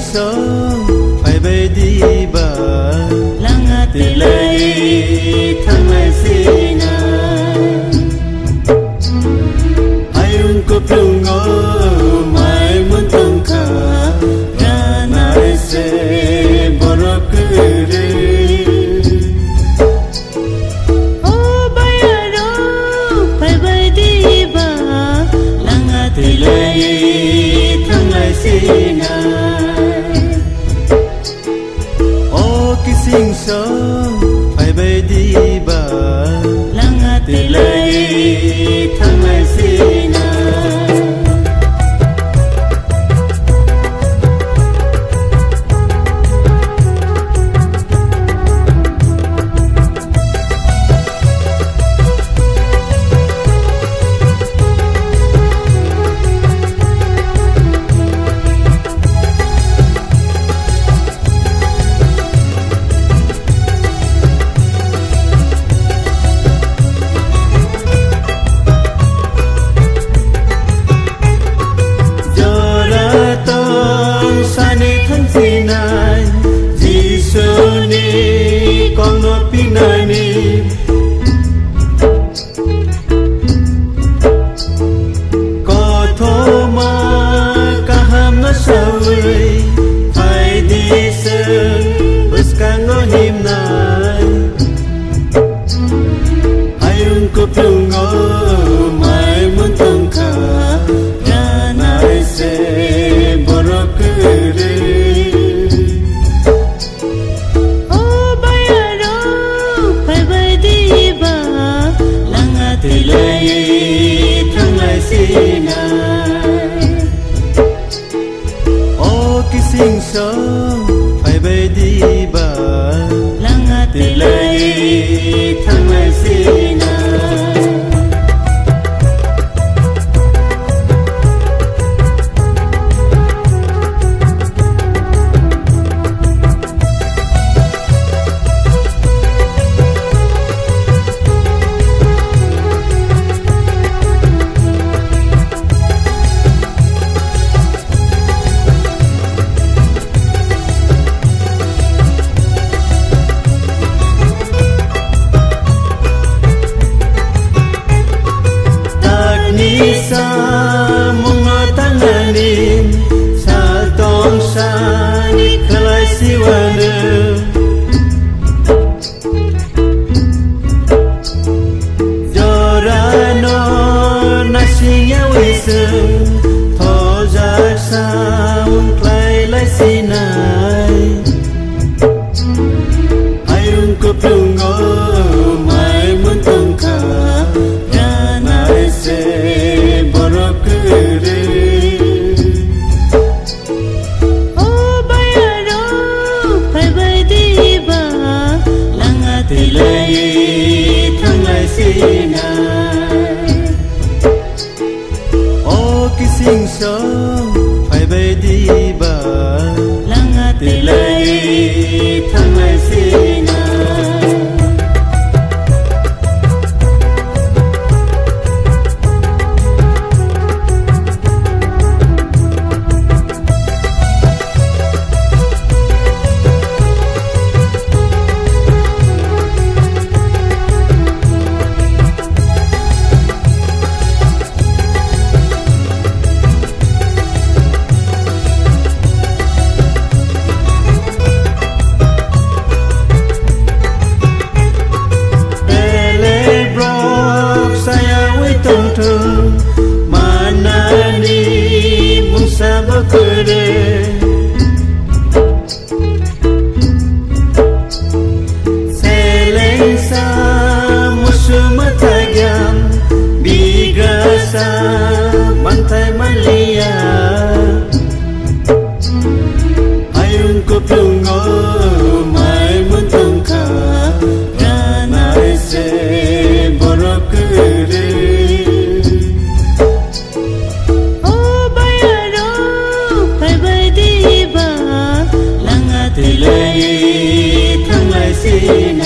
sớm phải về đi bờ langa tỷ lệ thăng lại xin ai cúp lung ngõ mai muốn tung cả ra nai se borok đi ô bay ở đâu phải bay đi bờ langa tỷ lệ thăng lại xin ô cái sinh sớm phải về đi bờ langa tỷ lệ thăng lại xin phải đi sớm bớt càng ngó hiểm này ai cúp lung ngõ mai muốn tung cả ra nai se borok đi ô bay ở đâu phải bay đi bờ langa tỷ lệ thăng lại xin sinh sớm phải về đi bờ langa tỷ lệ thăng lại xin sa mong tanganin sa tong sa ni kalay siwana jorano nasinya wiseng thoja sa mong klay lay sinay ayung kuplung ngõ mai muốn tung cả ra nai se borok đi ô bay ở đâu phải bay đi bờ langa tỷ lệ thăng lại xin ô cái sinh sớm phải về đi bờ langa tỷ lệ thăng lại xin mana ni musa bakere selensa musuma tagam bigasa mantai malia ayung kuplung ngõ mai muốn tung cả ra nai se borok đi tỷ lệ thăng lại xin